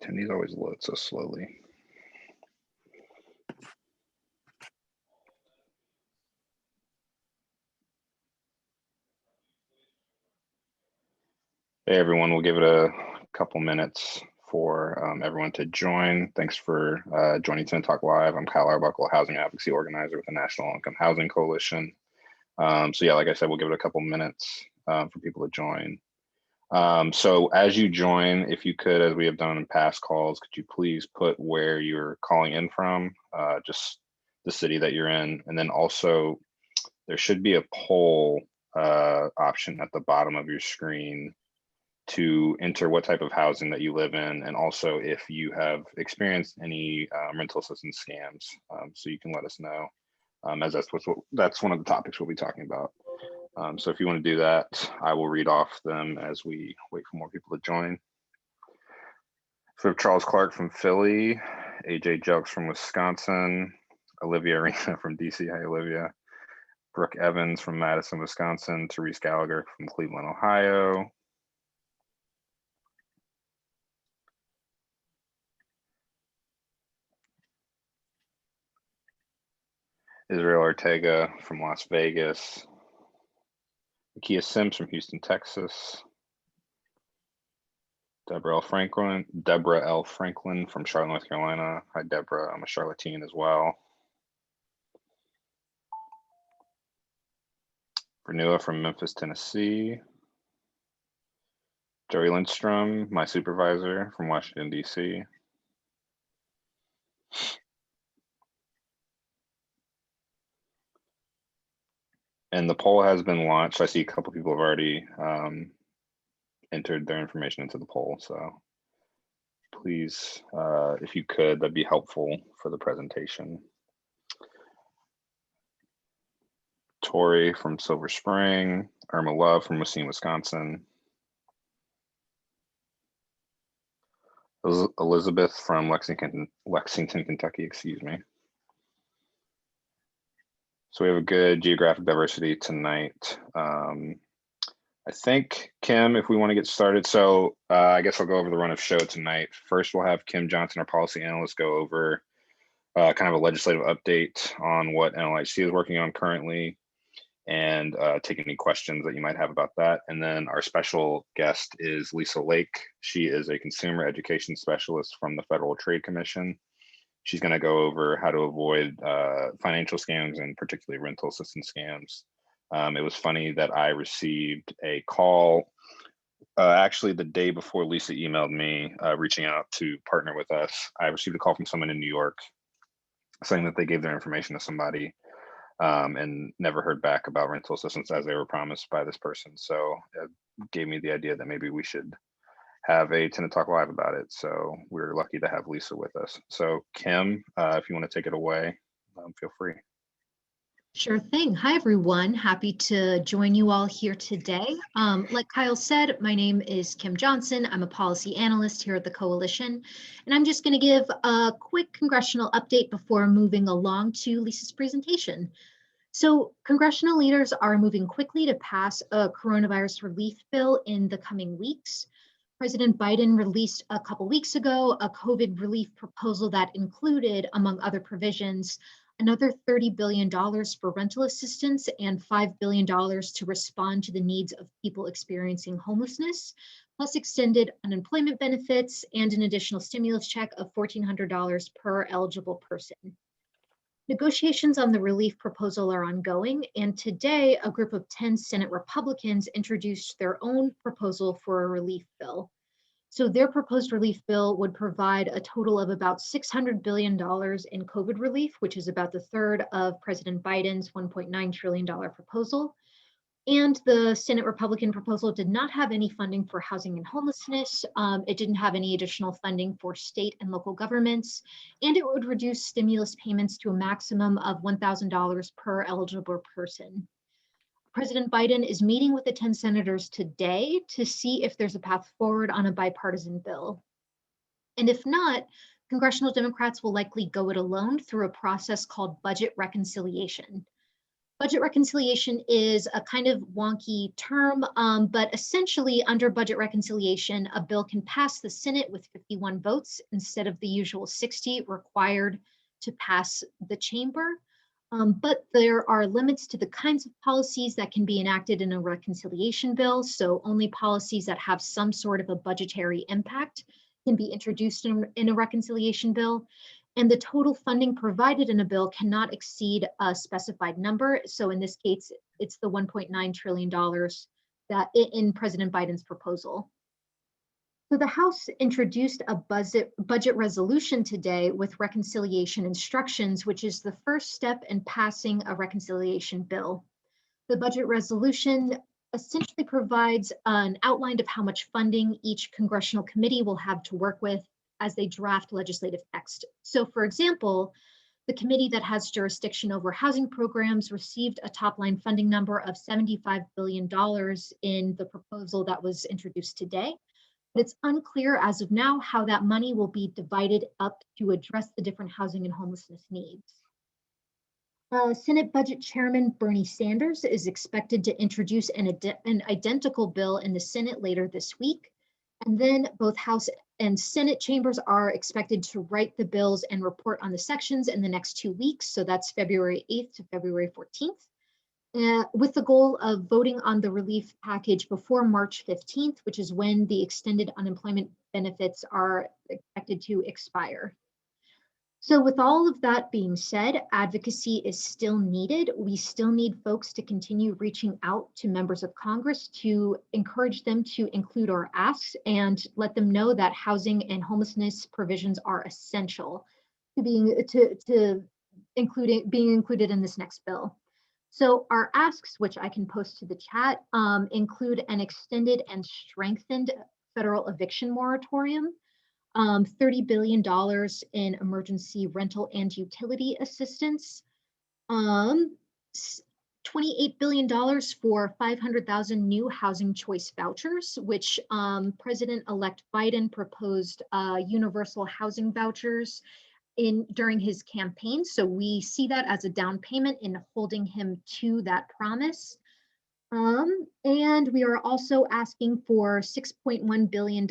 Attendees always load so slowly. Hey everyone, we'll give it a couple minutes for everyone to join. Thanks for joining Tenant Talk Live. I'm Kyle Arbuckle, Housing Advocacy Organizer with the National Income Housing Coalition. So yeah, like I said, we'll give it a couple minutes for people to join. So as you join, if you could, as we have done in past calls, could you please put where you're calling in from, just the city that you're in, and then also there should be a poll option at the bottom of your screen to enter what type of housing that you live in, and also if you have experienced any rental assistance scams, so you can let us know, as that's one of the topics we'll be talking about. So if you want to do that, I will read off them as we wait for more people to join. So we have Charles Clark from Philly, AJ Jelks from Wisconsin, Olivia Arena from DC. Hi, Olivia. Brooke Evans from Madison, Wisconsin, Therese Gallagher from Cleveland, Ohio. Israel Ortega from Las Vegas. Akia Sims from Houston, Texas. Deborah L. Franklin from Charlotte, North Carolina. Hi, Deborah. I'm a Charlottean as well. Renua from Memphis, Tennessee. Joey Lindstrom, my supervisor from Washington, D.C. And the poll has been launched. I see a couple people have already entered their information into the poll. So please, if you could, that'd be helpful for the presentation. Tori from Silver Spring, Irma Love from Racine, Wisconsin. Elizabeth from Lexington, Kentucky, excuse me. So we have a good geographic diversity tonight. I think, Kim, if we want to get started, so I guess I'll go over the run of show tonight. First, we'll have Kim Johnson, our policy analyst, go over kind of a legislative update on what NLIHC is working on currently, and take any questions that you might have about that. And then our special guest is Lisa Lake. She is a consumer education specialist from the Federal Trade Commission. She's going to go over how to avoid financial scams, and particularly rental assistance scams. It was funny that I received a call actually the day before Lisa emailed me reaching out to partner with us. I received a call from someone in New York saying that they gave their information to somebody and never heard back about rental assistance as they were promised by this person. So it gave me the idea that maybe we should have a Tenant Talk Live about it. So we're lucky to have Lisa with us. So Kim, if you want to take it away, feel free. Sure thing. Hi, everyone. Happy to join you all here today. Like Kyle said, my name is Kim Johnson. I'm a policy analyst here at the Coalition, and I'm just going to give a quick congressional update before moving along to Lisa's presentation. So congressional leaders are moving quickly to pass a coronavirus relief bill in the coming weeks. President Biden released a couple weeks ago a COVID relief proposal that included, among other provisions, another $30 billion for rental assistance and $5 billion to respond to the needs of people experiencing homelessness, plus extended unemployment benefits and an additional stimulus check of $1,400 per eligible person. Negotiations on the relief proposal are ongoing, and today a group of 10 Senate Republicans introduced their own proposal for a relief bill. So their proposed relief bill would provide a total of about $600 billion in COVID relief, which is about the third of President Biden's $1.9 trillion proposal. And the Senate Republican proposal did not have any funding for housing and homelessness. It didn't have any additional funding for state and local governments, and it would reduce stimulus payments to a maximum of $1,000 per eligible person. President Biden is meeting with the 10 senators today to see if there's a path forward on a bipartisan bill. And if not, congressional Democrats will likely go it alone through a process called budget reconciliation. Budget reconciliation is a kind of wonky term, but essentially under budget reconciliation, a bill can pass the Senate with 51 votes instead of the usual 60 required to pass the chamber. But there are limits to the kinds of policies that can be enacted in a reconciliation bill. So only policies that have some sort of a budgetary impact can be introduced in a reconciliation bill. And the total funding provided in a bill cannot exceed a specified number. So in this case, it's the $1.9 trillion that in President Biden's proposal. So the House introduced a budget resolution today with reconciliation instructions, which is the first step in passing a reconciliation bill. The budget resolution essentially provides an outline of how much funding each congressional committee will have to work with as they draft legislative text. So for example, the committee that has jurisdiction over housing programs received a top line funding number of $75 billion in the proposal that was introduced today. But it's unclear as of now how that money will be divided up to address the different housing and homelessness needs. Senate Budget Chairman Bernie Sanders is expected to introduce an identical bill in the Senate later this week. And then both House and Senate chambers are expected to write the bills and report on the sections in the next 2 weeks. So that's February 8th to February 14th. With the goal of voting on the relief package before March 15th, which is when the extended unemployment benefits are expected to expire. So with all of that being said, advocacy is still needed. We still need folks to continue reaching out to members of Congress to encourage them to include our asks and let them know that housing and homelessness provisions are essential to being included in this next bill. So our asks, which I can post to the chat, include an extended and strengthened federal eviction moratorium, $30 billion in emergency rental and utility assistance, $28 billion for 500,000 new housing choice vouchers, which President-elect Biden proposed universal housing vouchers during his campaign. So we see that as a down payment in holding him to that promise. And we are also asking for $6.1 billion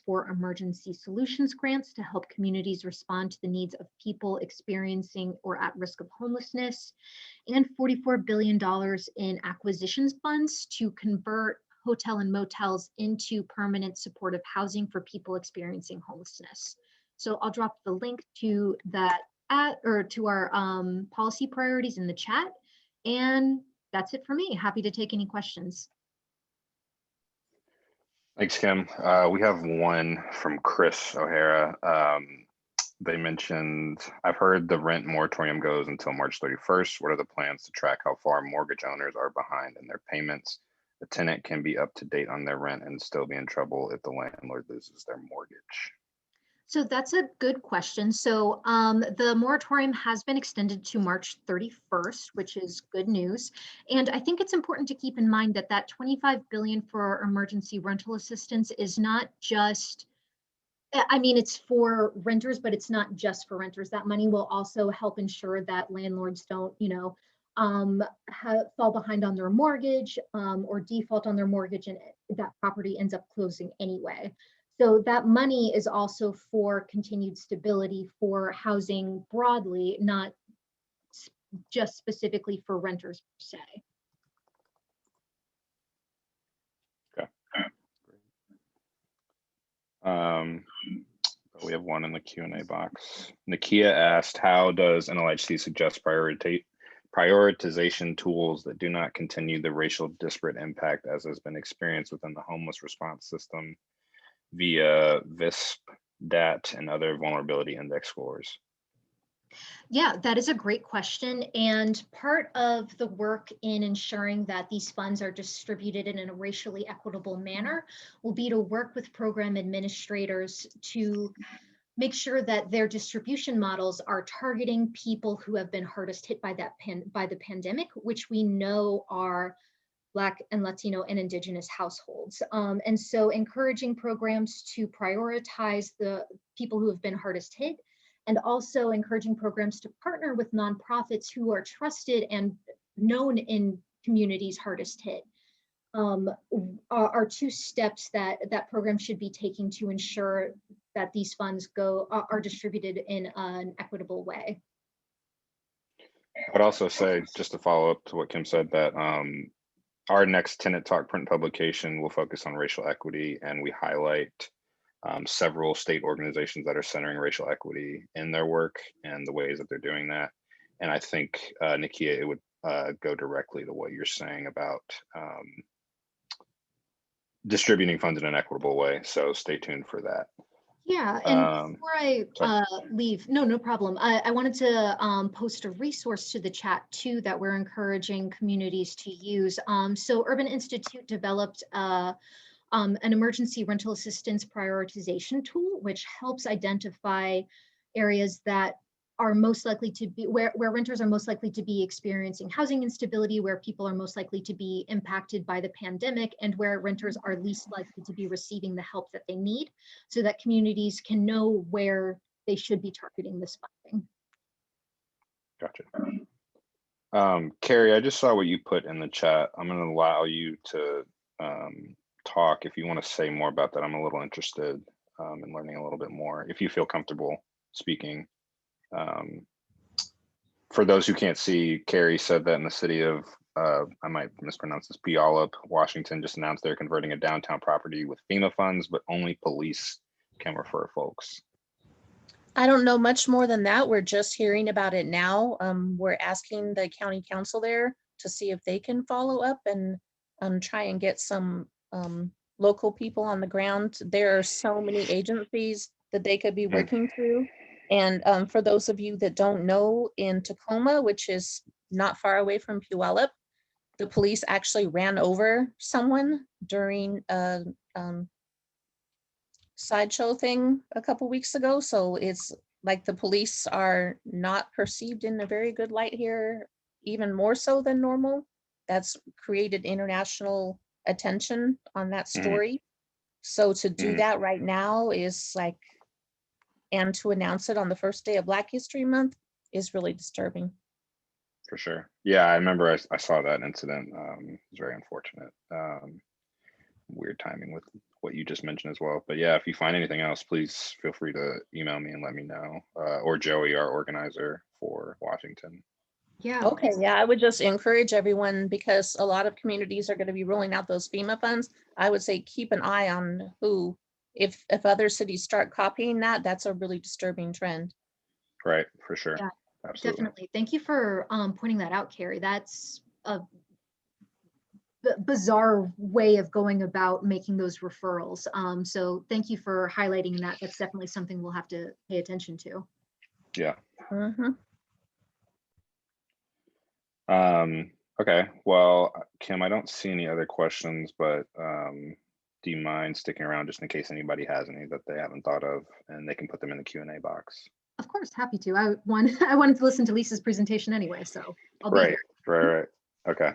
for emergency solutions grants to help communities respond to the needs of people experiencing or at risk of homelessness, and $44 billion in acquisitions funds to convert hotel and motels into permanent supportive housing for people experiencing homelessness. So I'll drop the link to that to our policy priorities in the chat. And that's it for me. Happy to take any questions. Thanks, Kim. We have one from Chris O'Hara. They mentioned, I've heard the rent moratorium goes until March 31st. What are the plans to track how far mortgage owners are behind in their payments? The tenant can be up to date on their rent and still be in trouble if the landlord loses their mortgage. So that's a good question. So the moratorium has been extended to March 31st, which is good news. And I think it's important to keep in mind that that $25 billion for emergency rental assistance is not just, I mean, it's for renters, but it's not just for renters. That money will also help ensure that landlords don't, fall behind on their mortgage or default on their mortgage, and that property ends up closing anyway. So that money is also for continued stability for housing broadly, not just specifically for renters per se. Okay. We have one in the Q&A box. Nakia asked, how does NLIHC suggest prioritization tools that do not continue the racial disparate impact as has been experienced within the homeless response system via VISP, DAT, and other vulnerability index scores? Yeah, that is a great question. And part of the work in ensuring that these funds are distributed in a racially equitable manner will be to work with program administrators to make sure that their distribution models are targeting people who have been hardest hit by the pandemic, which we know are Black and Latino and Indigenous households. And so encouraging programs to prioritize the people who have been hardest hit, and also encouraging programs to partner with nonprofits who are trusted and known in communities hardest hit, are two steps that that program should be taking to ensure that these funds are distributed in an equitable way. I'd also say, just to follow up to what Kim said, that our next Tenant Talk print publication will focus on racial equity, and we highlight several state organizations that are centering racial equity in their work and the ways that they're doing that. And I think, Nakia, it would go directly to what you're saying about distributing funds in an equitable way. So stay tuned for that. Yeah, and before I leave, no problem. I wanted to post a resource to the chat too that we're encouraging communities to use. So Urban Institute developed an emergency rental assistance prioritization tool, which helps identify areas that are most likely to be where renters are most likely to be experiencing housing instability, where people are most likely to be impacted by the pandemic, and where renters are least likely to be receiving the help that they need, so that communities can know where they should be targeting this funding. Gotcha. Carrie, I just saw what you put in the chat. I'm going to allow you to talk if you want to say more about that. I'm a little interested in learning a little bit more, if you feel comfortable speaking. For those who can't see, Carrie said that in the city of, I might mispronounce this, Puyallup, Washington, just announced they're converting a downtown property with FEMA funds, but only police can refer folks. I don't know much more than that. We're just hearing about it now. We're asking the county council there to see if they can follow up and try and get some local people on the ground. There are so many agencies that they could be working through. And for those of you that don't know, in Tacoma, which is not far away from Puyallup, the police actually ran over someone during a sideshow thing a couple weeks ago. So it's like the police are not perceived in a very good light here, even more so than normal. That's created international attention on that story. So to do that right now is like, and to announce it on the first day of Black History Month is really disturbing. For sure. Yeah, I remember I saw that incident. It was very unfortunate. Weird timing with what you just mentioned as well. But yeah, if you find anything else, please feel free to email me and let me know, or Joey, our organizer for Washington. Yeah. Okay, yeah, I would just encourage everyone, because a lot of communities are going to be rolling out those FEMA funds. I would say keep an eye on who, if other cities start copying that, that's a really disturbing trend. Right, for sure. Yeah, absolutely. Definitely. Thank you for pointing that out, Carrie. That's a bizarre way of going about making those referrals. So thank you for highlighting that. That's definitely something we'll have to pay attention to. Yeah. Mm-hmm. Okay, well, Kim, I don't see any other questions, but do you mind sticking around just in case anybody has any that they haven't thought of, and they can put them in the Q&A box? Of course, happy to. I wanted to listen to Lisa's presentation anyway, so I'll be here. Right. Okay.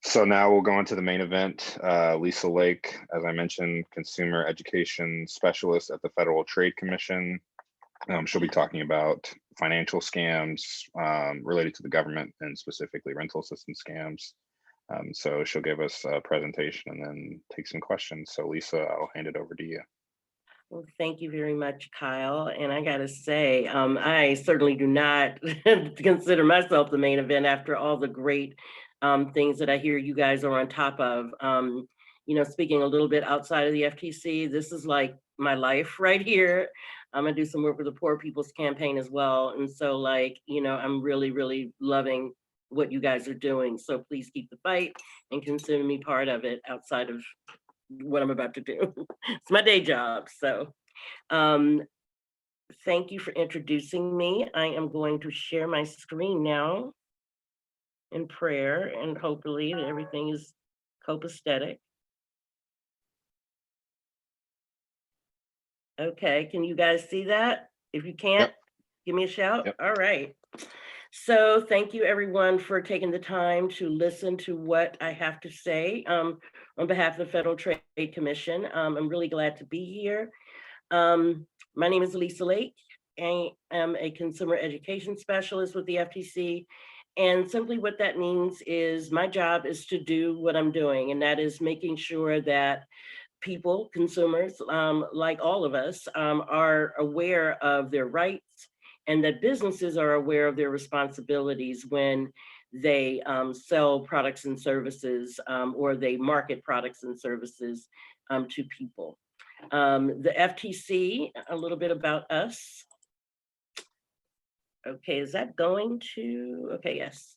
So now we'll go into the main event. Lisa Lake, as I mentioned, consumer education specialist at the Federal Trade Commission. She'll be talking about financial scams related to the government, and specifically rental assistance scams. So she'll give us a presentation and then take some questions. So Lisa, I'll hand it over to you. Well, thank you very much, Kyle. And I gotta say, I certainly do not consider myself the main event after all the great things that I hear you guys are on top of. You know, speaking a little bit outside of the FTC, this is like my life right here. I'm gonna do some work with the Poor People's Campaign as well. And so like, you know, I'm really, really loving what you guys are doing. So please keep the fight and consider me part of it outside of what I'm about to do. It's my day job. So thank you for introducing me. I am going to share my screen now in prayer, and hopefully everything is copacetic. Okay, can you guys see that? If you can't, give me a shout. All right. So thank you everyone for taking the time to listen to what I have to say on behalf of the Federal Trade Commission. I'm really glad to be here. My name is Lisa Lake. I am a consumer education specialist with the FTC, And simply what that means is my job is to do what I'm doing, and that is making sure that people, consumers, like all of us, are aware of their rights, and that businesses are aware of their responsibilities when they sell products and services, or they market products and services to people. The FTC, a little bit about us. Okay, is that going to, okay, yes.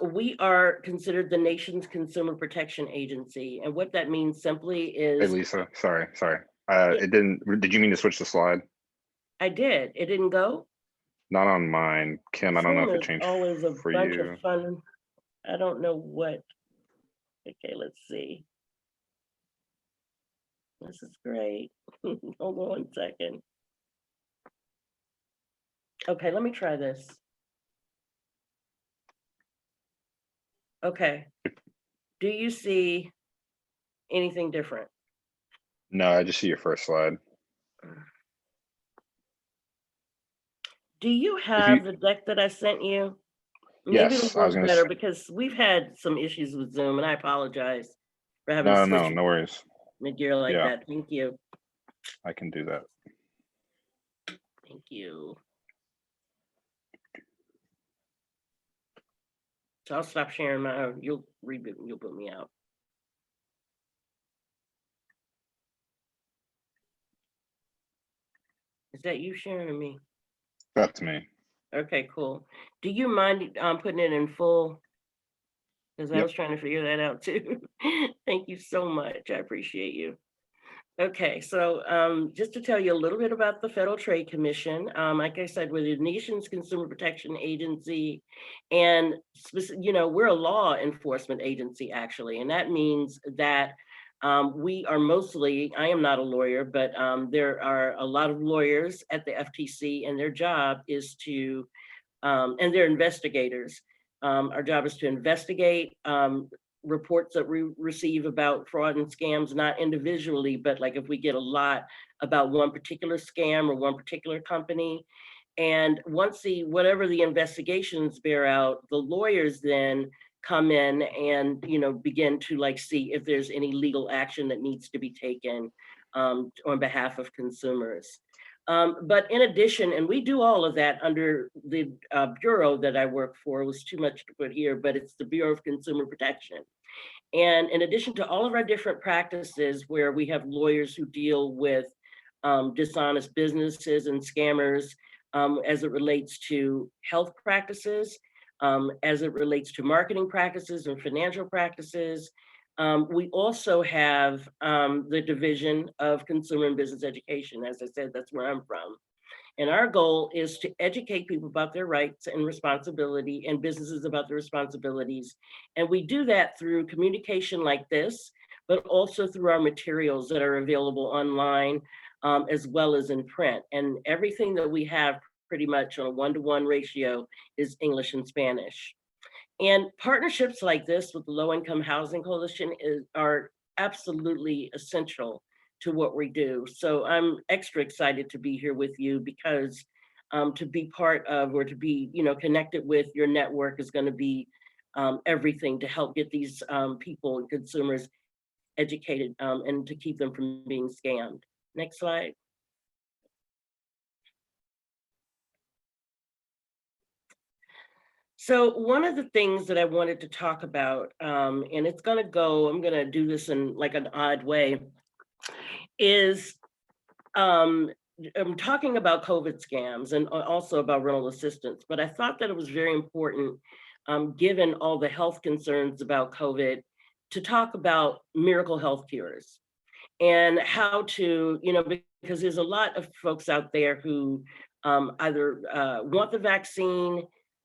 We are considered the nation's consumer protection agency. And what that means simply Hey, is, Lisa, sorry. Yeah. It didn't, did you mean to switch the slide? I did, it didn't go? Not on mine. Kim, I don't know Zoom if it is changed always a for bunch you. of fun. I don't know what. Okay, let's see. This is great. Hold on 1 second. Okay, let me try this. Okay. Do you see anything different? No, I just see your first slide. Do you If have you, the deck that I sent you? Maybe it'll yes, I was work gonna, better because we've had some issues with Zoom, and I apologize for having to no, switch no worries. mid-year like Yeah, that. Thank you. I can do that. Thank you. So I'll stop sharing my, you'll reboot, you'll put me out. Is that you sharing or me? That's me. Okay, cool. Do you mind putting it in full? Because I Yep. was trying to figure that out too. Thank you so much. I appreciate you. Okay, so just to tell you a little bit about the Federal Trade Commission, like I said, we're the nation's consumer protection agency, and we're a law enforcement agency actually, and that means that we are mostly, I am not a lawyer, but there are a lot of lawyers at the FTC, and their job is to, and they're investigators. Our job is to investigate reports that we receive about fraud and scams, not individually, but like if we get a lot about one particular scam or one particular company. And once whatever the investigations bear out, the lawyers then come in and begin to see if there's any legal action that needs to be taken on behalf of consumers. But in addition, and we do all of that under the bureau that I work for, it was too much to put here, but it's the Bureau of Consumer Protection. And in addition to all of our different practices where we have lawyers who deal with dishonest businesses and scammers as it relates to health practices, as it relates to marketing practices and financial practices, we also have the Division of Consumer and Business Education. As I said, that's where I'm from. And our goal is to educate people about their rights and responsibility, and businesses about their responsibilities. And we do that through communication like this, but also through our materials that are available online, as well as in print. And everything that we have pretty much on a 1-to-1 ratio is English and Spanish. And partnerships like this with the Low Income Housing Coalition are absolutely essential to what we do. So I'm extra excited to be here with you because to be part of, or to be connected with your network is going to be everything to help get these people and consumers educated and to keep them from being scammed. Next slide. So one of the things that I wanted to talk about, and it's going to go, I'm going to do this in like an odd way, is I'm talking about COVID scams and also about rental assistance, but I thought that it was very important, given all the health concerns about COVID, to talk about miracle health cures and how to, because there's a lot of folks out there who either want the vaccine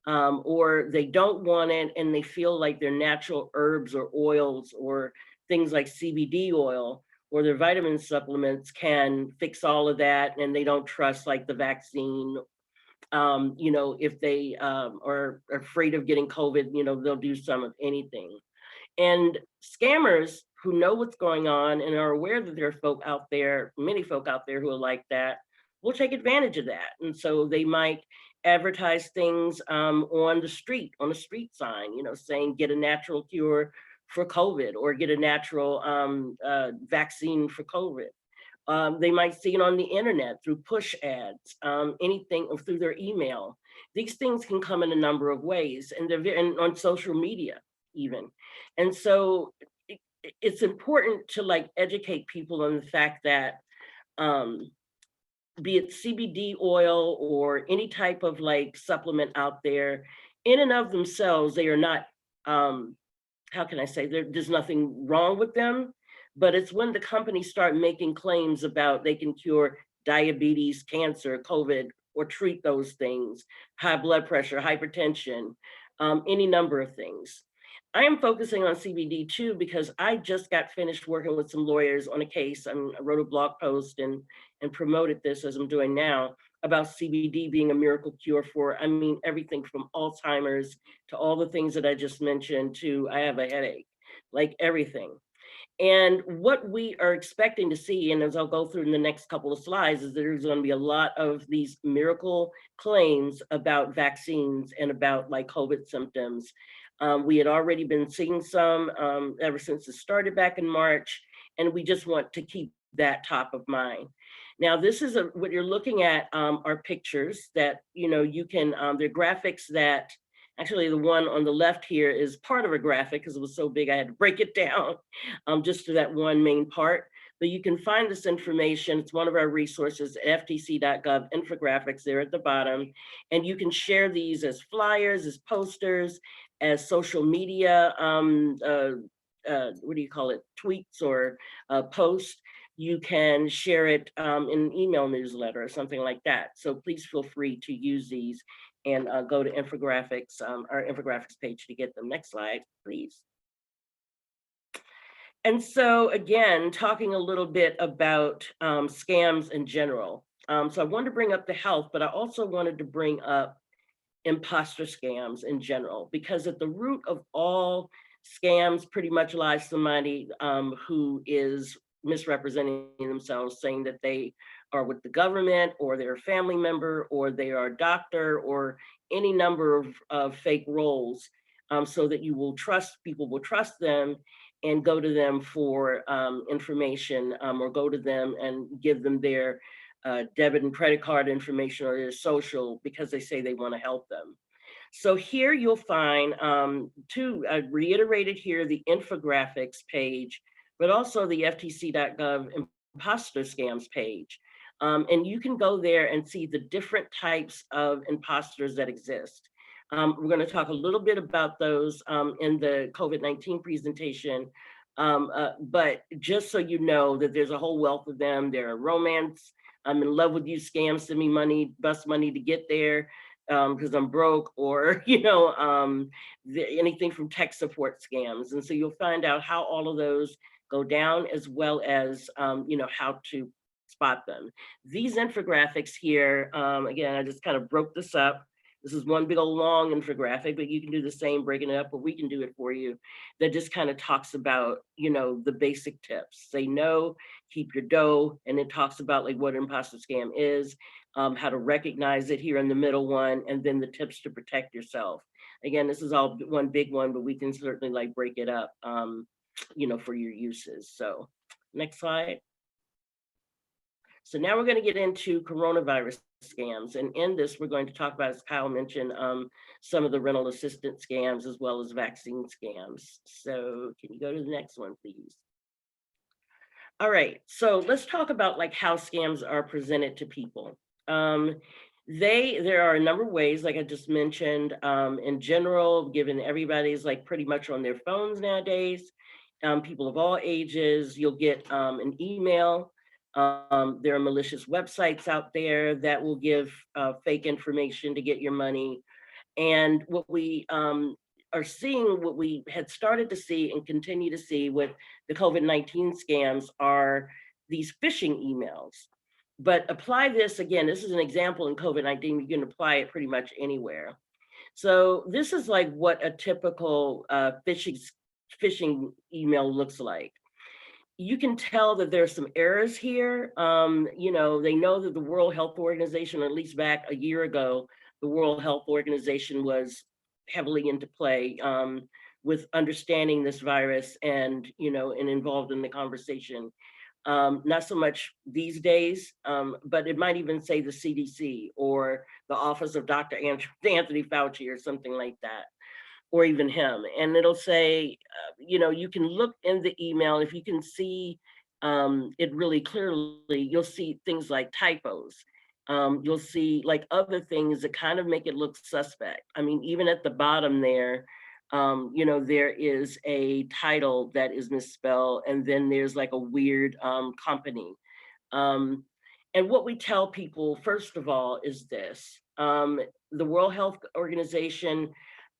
or they don't want it, and they feel like their natural herbs or oils or things like CBD oil or their vitamin supplements can fix all of that, and they don't trust like the vaccine. If they are afraid of getting COVID, they'll do some of anything. And scammers who know what's going on and are aware that there are folk out there, many folk out there who are like that, will take advantage of that. And so they might advertise things on the street, on a street sign, you know, saying get a natural cure for COVID or get a natural vaccine for COVID. They might see it on the internet through push ads, anything, or through their email. These things can come in a number of ways, and they're on social media even. And so it's important to like educate people on the fact that be it CBD oil or any type of like supplement out there, in and of themselves, they are not, how can I say, there's nothing wrong with them, but it's when the companies start making claims about they can cure diabetes, cancer, COVID, or treat those things, high blood pressure, hypertension, any number of things. I am focusing on CBD too, because I just got finished working with some lawyers on a case. I wrote a blog post and promoted this as I'm doing now about CBD being a miracle cure for, I mean, everything from Alzheimer's to all the things that I just mentioned to I have a headache, like everything. And what we are expecting to see, and as I'll go through in the next couple of slides, is there's going to be a lot of these miracle claims about vaccines and about like COVID symptoms. We had already been seeing some ever since it started back in March, and we just want to keep that top of mind. Now, this is what you're looking at are pictures that, you know, you can, they're graphics that, actually the one on the left here is part of a graphic because it was so big I had to break it down just to that one main part. But you can find this information. It's one of our resources, ftc.gov infographics there at the bottom. And you can share these as flyers, as posters, as social media, what do you call it, tweets or posts. You can share it in an email newsletter or something like that. So please feel free to use these and go to infographics, our infographics page to get them. Next slide, please. And so again, talking a little bit about scams in general. So I wanted to bring up the health, but I also wanted to bring up imposter scams in general, because at the root of all scams pretty much lies somebody who is misrepresenting themselves, saying that they are with the government or they're a family member or they are a doctor or any number of fake roles, so that you will trust, people will trust them and go to them for information, or go to them and give them their debit and credit card information or their social because they say they want to help them. So here you'll find I reiterated here the infographics page, but also the ftc.gov imposter scams page. And you can go there and see the different types of imposters that exist. We're going to talk a little bit about those in the COVID-19 presentation, but just so you know that there's a whole wealth of them. There are romance, I'm in love with you scams, send me money, bust money to get there because I'm broke, or you know, anything from tech support scams. And so you'll find out how all of those go down, as well as you know, how to spot them. These infographics here, again, I just kind of broke this up. This is one big old long infographic, but you can do the same, breaking it up, or we can do it for you. That just kind of talks about, you know, the basic tips. Say no, keep your dough, and it talks about like what an imposter scam is, how to recognize it here in the middle one, and then the tips to protect yourself. Again, this is all one big one, but we can certainly like break it up, you know, for your uses. So next slide. So now we're going to get into coronavirus scams. And in this, we're going to talk about, as Kyle mentioned, some of the rental assistance scams, as well as vaccine scams. So can you go to the next one, please? All right, so let's talk about like how scams are presented to people. There are a number of ways, like I just mentioned, in general, given everybody's like pretty much on their phones nowadays, people of all ages, you'll get an email. There are malicious websites out there that will give fake information to get your money. And what we are seeing, what we had started to see and continue to see with the COVID-19 scams are these phishing emails. But apply this, again, this is an example in COVID-19, you can apply it pretty much anywhere. So this is like what a typical phishing email looks like. You can tell that there's some errors here. You know, they know that the World Health Organization, or at least back a year ago, the World Health Organization was heavily into play with understanding this virus and, and involved in the conversation. Not so much these days, but it might even say the CDC or the Office of Dr. Anthony Fauci or something like that, or even him. And it'll say, you can look in the email, if you can see it really clearly, you'll see things like typos. You'll see like other things that kind of make it look suspect. I mean, even at the bottom there, there is a title that is misspelled, and then there's like a weird company. And what we tell people, first of all, is this. The World Health Organization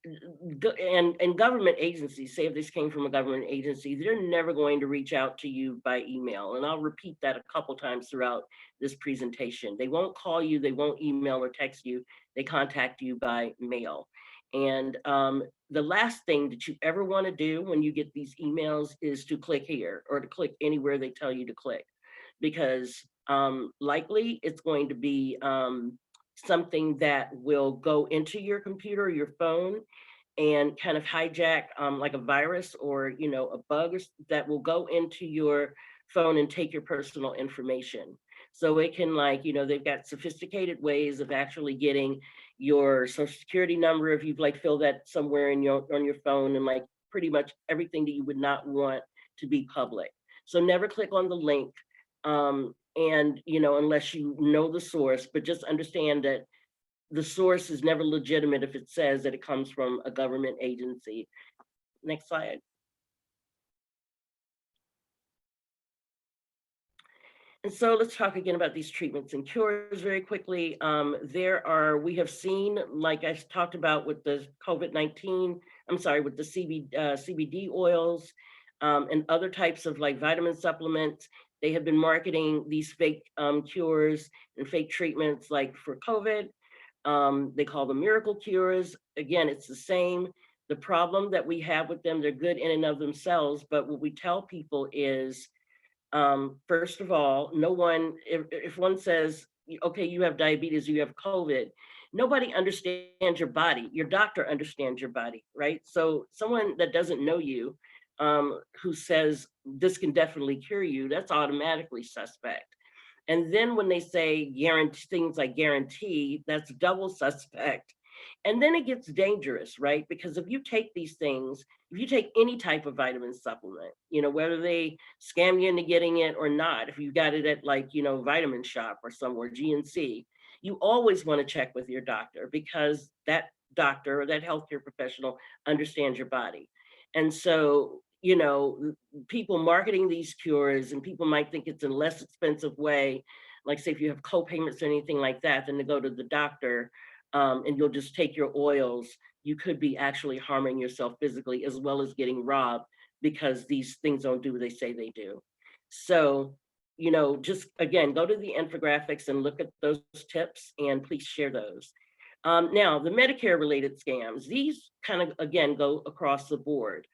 and government agencies, say if this came from a government agency, they're never going to reach out to you by email. And I'll repeat that a couple times throughout this presentation. They won't call you, they won't email or text you, they contact you by mail. And the last thing that you ever want to do when you get these emails is to click here or to click anywhere they tell you to click, because likely it's going to be something that will go into your computer or your phone and kind of hijack like a virus or a bug that will go into your phone and take your personal information. So it can they've got sophisticated ways of actually getting your social security number if you've filled that somewhere on your phone, and pretty much everything that you would not want to be public. So never click on the link. And unless you know the source, but just understand that the source is never legitimate if it says that it comes from a government agency. Next slide. And so let's talk again about these treatments and cures very quickly. We have seen, like I talked about with the COVID-19, with the CBD oils and other types of vitamin supplements. They have been marketing these fake cures and fake treatments for COVID. They call them miracle cures. Again, it's the same. The problem that we have with them, they're good in and of themselves, but what we tell people is, first of all, no one, if one says, okay, you have diabetes, you have COVID, nobody understands your body. Your doctor understands your body, right? So someone that doesn't know you, who says this can definitely cure you, that's automatically suspect. And then when they say things like guarantee, that's double suspect. And then it gets dangerous, right? Because if you take these things, if you take any type of vitamin supplement, whether they scam you into getting it or not, if you got it at Vitamin Shop or somewhere, GNC, you always want to check with your doctor, because that doctor or that healthcare professional understands your body. And so, people marketing these cures, and people might think it's a less expensive way, like say if you have co-payments or anything like that, than to go to the doctor and you'll just take your oils. You could be actually harming yourself physically as well as getting robbed, because these things don't do what they say they do. So, just again, go to the infographics and look at those tips, and please share those. Now, the Medicare related scams, these kind of, again, go across the board.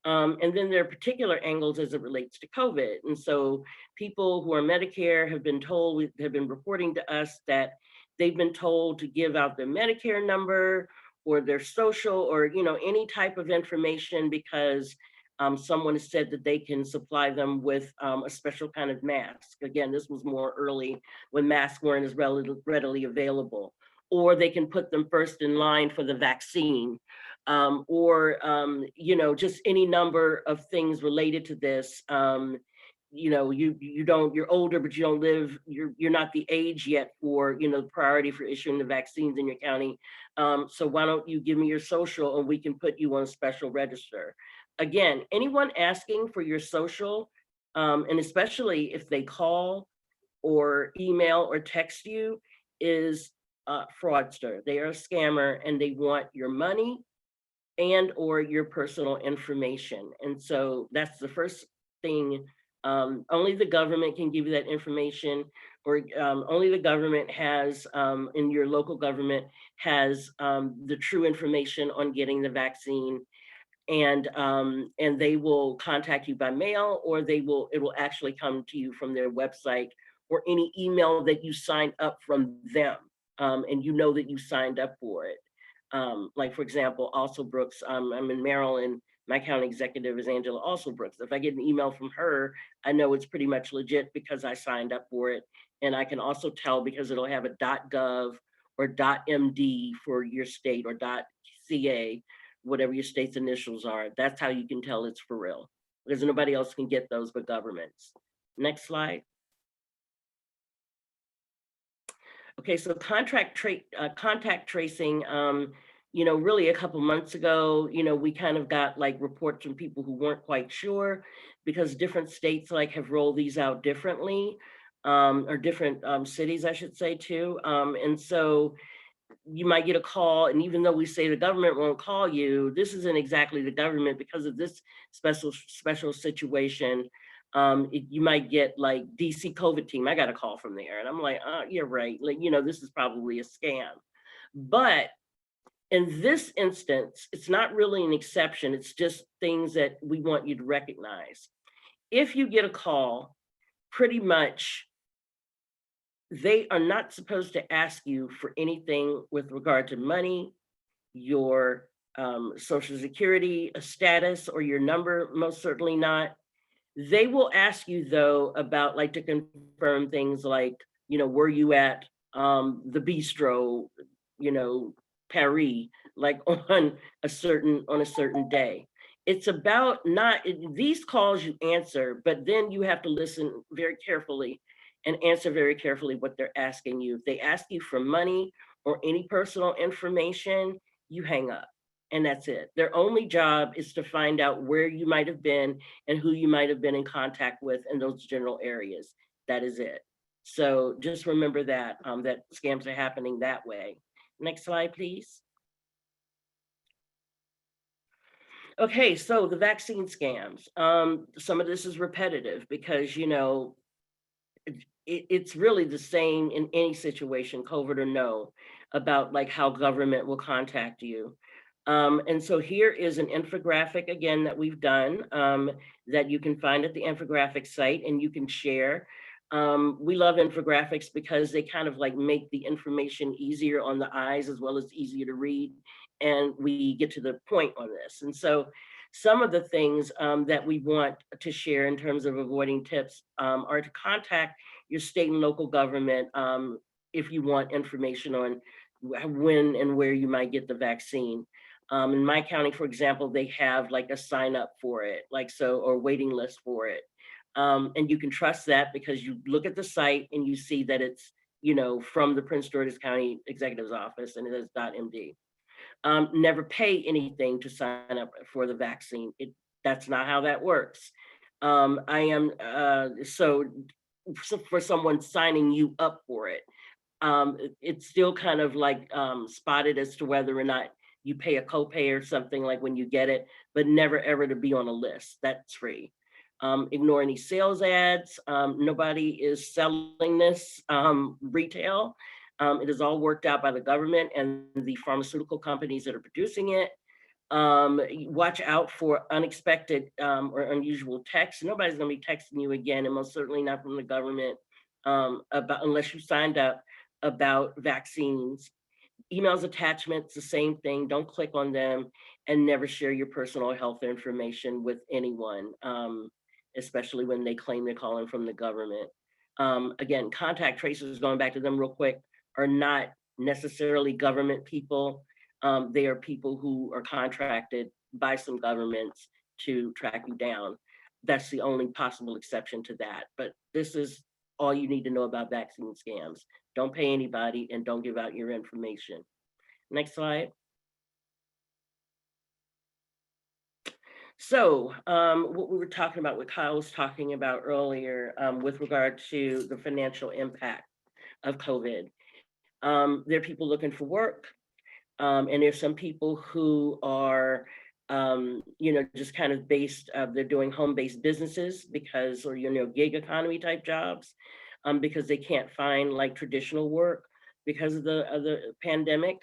And then there are particular angles as it relates to COVID. And so people who are Medicare have been reporting to us that they've been told to give out their Medicare number or their social or, any type of information, because someone has said that they can supply them with a special kind of mask. Again, this was more early when masks weren't as readily available. Or they can put them first in line for the vaccine. Or just any number of things related to this. You're older, but you don't live, you're not the age yet for, priority for issuing the vaccines in your county. So why don't you give me your social and we can put you on a special register. Again, anyone asking for your social, and especially if they call or email or text you, is a fraudster. They are a scammer, and they want your money and or your personal information. And so that's the first thing. Only the government can give you that information, or only the government has, in your local government, has the true information on getting the vaccine. And they will contact you by mail, or it will actually come to you from their website or any email that you sign up from them. and you know that you signed up for it. Like for example, also Brooks, I'm in Maryland, my county executive is Angela Also Brooks. If I get an email from her, I know it's pretty much legit because I signed up for it. And I can also tell because it'll have a .gov or .md for your state or .ca, whatever your state's initials are. That's how you can tell it's for real, because nobody else can get those but governments. Next slide. Okay, so contact tracing, really a couple months ago, we kind of got like reports from people who weren't quite sure, because different states like have rolled these out differently, or different cities, I should say too. And so you might get a call, and even though we say the government won't call you, this isn't exactly the government because of this special situation. You might get like DC COVID team. I got a call from there, and I'm like, you're right. Like, this is probably a scam. But in this instance, it's not really an exception. It's just things that we want you to recognize. If you get a call, pretty much they are not supposed to ask you for anything with regard to money, your social security status, or your number, most certainly not. They will ask you though about like to confirm things like, were you at the bistro, Paris, like on a certain day. It's about not these calls you answer, but then you have to listen very carefully and answer very carefully what they're asking you. If they ask you for money or any personal information, you hang up. And that's it. Their only job is to find out where you might have been and who you might have been in contact with in those general areas. That is it. So just remember that, that scams are happening that way. Next slide, please. Okay, so the vaccine scams. Some of this is repetitive because, it's really the same in any situation, COVID or no, about like how government will contact you. And so here is an infographic again that we've done that you can find at the infographic site and you can share. We love infographics because they kind of like make the information easier on the eyes as well as easier to read. And we get to the point on this. And so some of the things that we want to share in terms of avoiding tips are to contact your state and local government if you want information on when and where you might get the vaccine. In my county, for example, they have like a sign up for it, or waiting list for it. And you can trust that because you look at the site and you see that it's, from the Prince George's County Executive's Office and it is .md. Never pay anything to sign up for the vaccine. That's not how that works. So for someone signing you up for it, it's still kind of like spotted as to whether or not you pay a copay or something like when you get it, but never ever to be on a list. That's free. Ignore any sales ads. Nobody is selling this retail. It is all worked out by the government and the pharmaceutical companies that are producing it. Watch out for unexpected or unusual texts. Nobody's going to be texting you again, and most certainly not from the government unless you signed up about vaccines. Emails, attachments, the same thing. Don't click on them, and never share your personal health information with anyone, especially when they claim they're calling from the government. Again, contact tracers, going back to them real quick, are not necessarily government people. They are people who are contracted by some governments to track you down. That's the only possible exception to that. But this is all you need to know about vaccine scams. Don't pay anybody and don't give out your information. Next slide. So what we were talking about, what Kyle was talking about earlier with regard to the financial impact of COVID. There are people looking for work. And there's some people who are, just kind of based, they're doing home-based businesses because, or, gig economy type jobs because they can't find like traditional work because of the pandemic.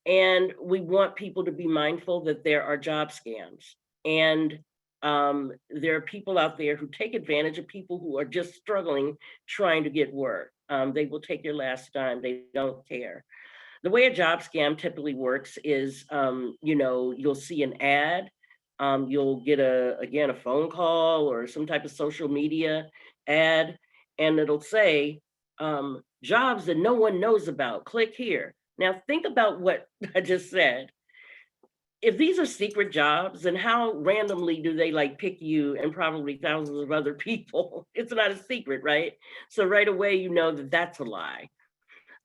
And we want people to be mindful that there are job scams. And there are people out there who take advantage of people who are just struggling, trying to get work. They will take your last dime. They don't care. The way a job scam typically works is, you'll see an ad, you'll get a phone call or some type of social media ad, and it'll say, jobs that no one knows about, click here. Now think about what I just said. If these are secret jobs, then how randomly do they like pick you and probably thousands of other people? It's not a secret, right? So right away, you know that that's a lie.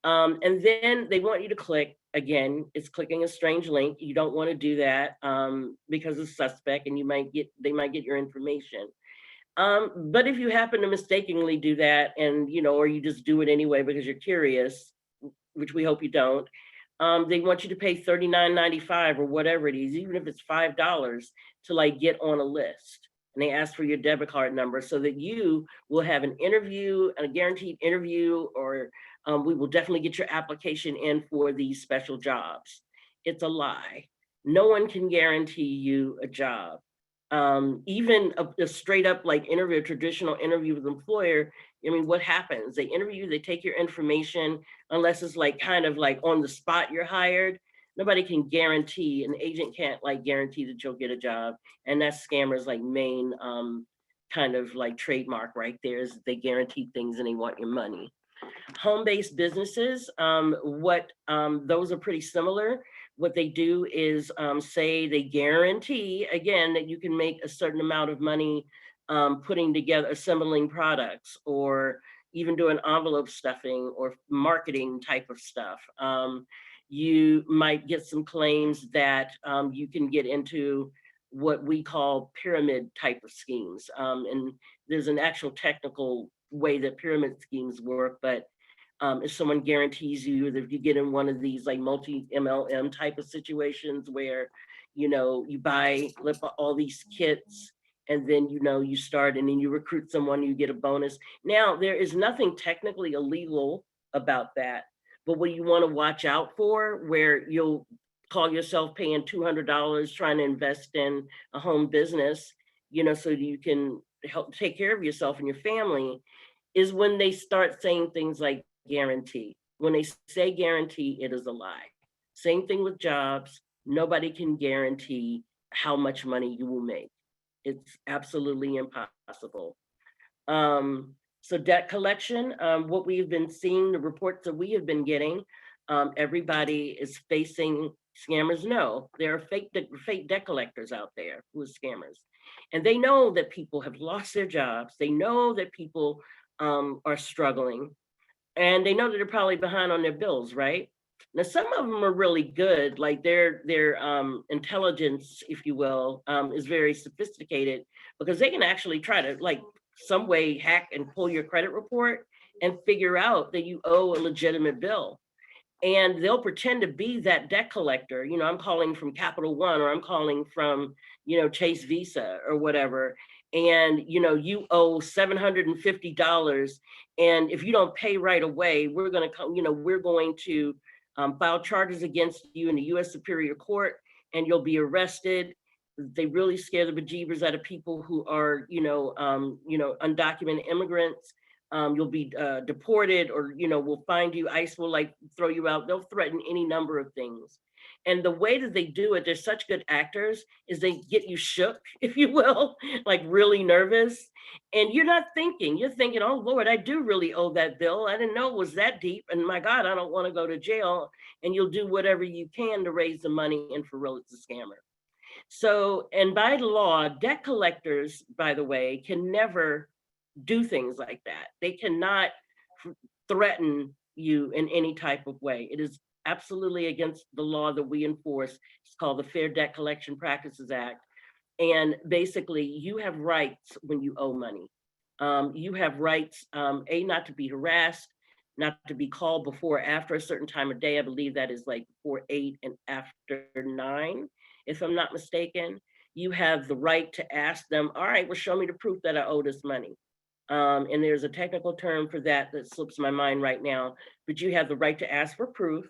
And then they want you to click, again, it's clicking a strange link. You don't want to do that because it's suspect and they might get your information. But if you happen to mistakenly do that and, or you just do it anyway because you're curious, which we hope you don't, they want you to pay $39.95 or whatever it is, even if it's $5 to like get on a list. And they ask for your debit card number so that you will have an interview, a guaranteed interview, or we will definitely get your application in for these special jobs. It's a lie. No one can guarantee you a job. Even a straight up like interview, a traditional interview with an employer, I mean, what happens? They interview, they take your information, unless it's like kind of like on the spot you're hired. Nobody can guarantee, an agent can't like guarantee that you'll get a job. And that's scammers like main kind of like trademark right there, is they guarantee things and they want your money. Home-based businesses, those are pretty similar. What they do is say they guarantee, again, that you can make a certain amount of money putting together, assembling products, or even doing envelope stuffing or marketing type of stuff. You might get some claims that you can get into what we call pyramid type of schemes. And there's an actual technical way that pyramid schemes work, but if someone guarantees you that if you get in one of these like multi-MLM type of situations where, you buy all these kits and then, you start and then you recruit someone, you get a bonus. Now, there is nothing technically illegal about that, but what you want to watch out for, where you'll call yourself paying $200 trying to invest in a home business, so you can help take care of yourself and your family, is when they start saying things like guarantee. When they say guarantee, it is a lie. Same thing with jobs. Nobody can guarantee how much money you will make. It's absolutely impossible. So debt collection, what we've been seeing, the reports that we have been getting, everybody is facing scammers. No, there are fake debt collectors out there who are scammers. And they know that people have lost their jobs. They know that people are struggling, and they know that they're probably behind on their bills, right? Now, some of them are really good, like their intelligence, if you will, is very sophisticated, because they can actually try to like some way hack and pull your credit report and figure out that you owe a legitimate bill. And they'll pretend to be that debt collector. I'm calling from Capital One, or I'm calling from, Chase Visa or whatever. And, you owe $750. And if you don't pay right away, we're going to file charges against you in the U.S. Superior Court, and you'll be arrested. They really scare the bejeebers out of people who are, undocumented immigrants. You'll be deported, or, we'll find you, ICE will like throw you out. They'll threaten any number of things. And the way that they do it, they're such good actors, is they get you shook, if you will, like really nervous. And you're thinking, oh Lord, I do really owe that bill. I didn't know it was that deep. And my God, I don't want to go to jail. And you'll do whatever you can to raise the money. And for real, it's a scammer. So, and by law, debt collectors, by the way, can never do things like that. They cannot threaten you in any type of way. It is absolutely against the law that we enforce. It's called the Fair Debt Collection Practices Act. And basically, you have rights when you owe money. You have rights, not to be harassed, not to be called before or after a certain time of day. I believe that is like before 8 and after 9, if I'm not mistaken. You have the right to ask them, all right, well, show me the proof that I owe this money. And there's a technical term for that slips my mind right now, but you have the right to ask for proof.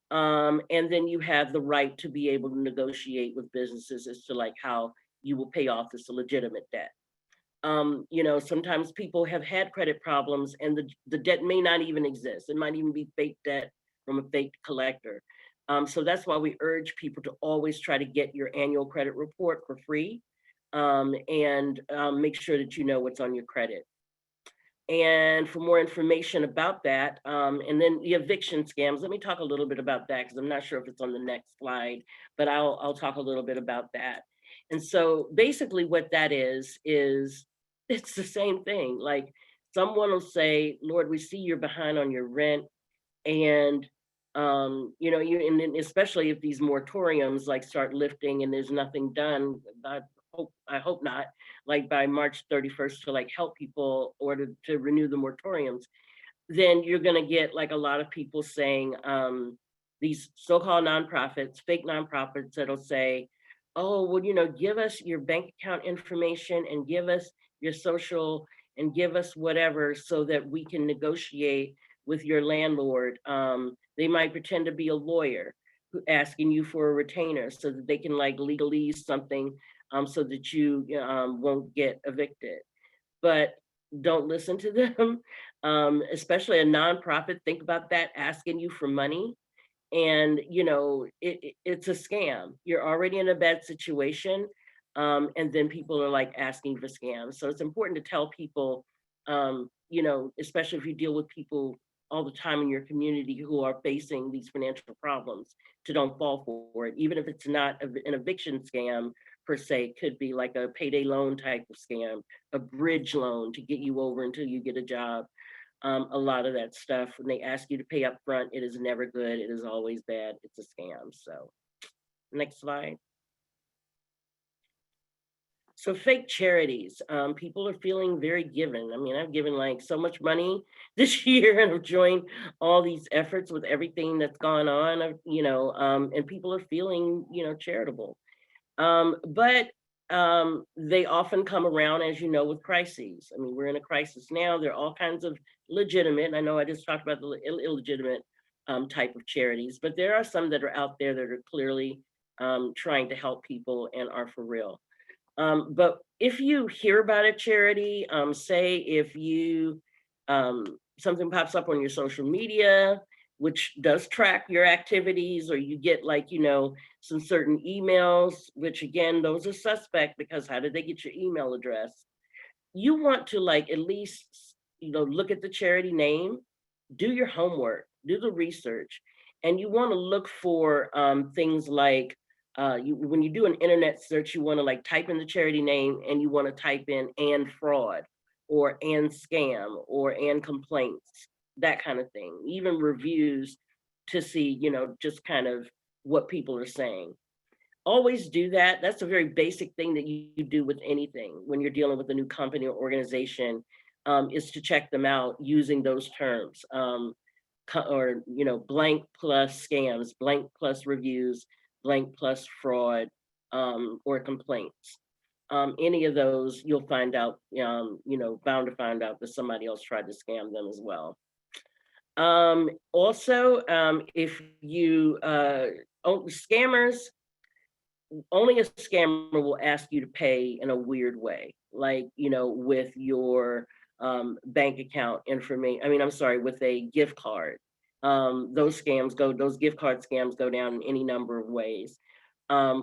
And then you have the right to be able to negotiate with businesses as to like how you will pay off this legitimate debt. You know, sometimes people have had credit problems and the debt may not even exist. It might even be fake debt from a fake collector. So that's why we urge people to always try to get your annual credit report for free, and make sure that you know what's on your credit. And for more information about that, and then the eviction scams, let me talk a little bit about that because I'm not sure if it's on the next slide, but I'll talk a little bit about that. And so basically what that is it's the same thing. Like someone will say, Lord, we see you're behind on your rent. And you know, and then especially if these moratoriums like start lifting and there's nothing done, I hope not, like by March 31st to like help people or to renew the moratoriums, then you're going to get like a lot of people saying, these so-called nonprofits, fake nonprofits that'll say, oh, well, you know, give us your bank account information and give us your social and give us whatever so that we can negotiate with your landlord. They might pretend to be a lawyer asking you for a retainer so that they can like legalese something, so that you won't get evicted. But don't listen to them, especially a nonprofit. Think about that, asking you for money. And you know, it's a scam. You're already in a bad situation, and then people are like asking for scams. So it's important to tell people, you know, especially if you deal with people all the time in your community who are facing these financial problems, to don't fall for it, even if it's not an eviction scam per se. Could be like a payday loan type of scam, a bridge loan to get you over until you get a job. A lot of that stuff, when they ask you to pay up front, it is never good. It is always bad. It's a scam. So next slide. So fake charities, people are feeling very given. I mean, I've given like so much money this year and I've joined all these efforts with everything that's gone on, you know, and people are feeling, you know, charitable. But they often come around, as you know, with crises. I mean, we're in a crisis now. There are all kinds of legitimate, I know I just talked about the illegitimate type of charities, but there are some that are out there that are clearly trying to help people and are for real. But if you hear about a charity, say if you, something pops up on your social media, which does track your activities, or you get like, you know, some certain emails, which again, those are suspect because how did they get your email address? You want to like at least, you know, look at the charity name, do your homework, do the research, and you want to look for things like, when you do an internet search, you want to like type in the charity name and you want to type in and fraud or and scam or and complaints, that kind of thing. Even reviews to see, you know, just kind of what people are saying. Always do that. That's a very basic thing that you do with anything when you're dealing with a new company or organization, is to check them out using those terms. Or, you know, blank plus scams, blank plus reviews, blank plus fraud, or complaints. Any of those, you'll find out, you know, bound to find out that somebody else tried to scam them as well. Also, if you, scammers, only a scammer will ask you to pay in a weird way, like, you know, with your bank account information. I mean, I'm sorry, with a gift card. Those gift card scams go down in any number of ways.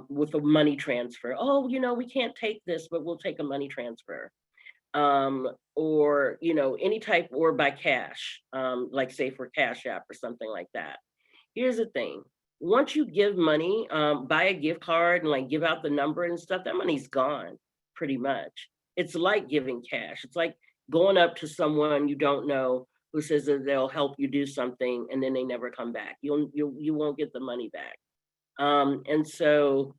With a money transfer. Oh, you know, we can't take this, but we'll take a money transfer. Or, you know, any type, or by cash, like say for Cash App or something like that. Here's the thing. Once you give money, buy a gift card and like give out the number and stuff, that money's gone pretty much. It's like giving cash. It's like going up to someone you don't know who says that they'll help you do something and then they never come back. You won't get the money back. And so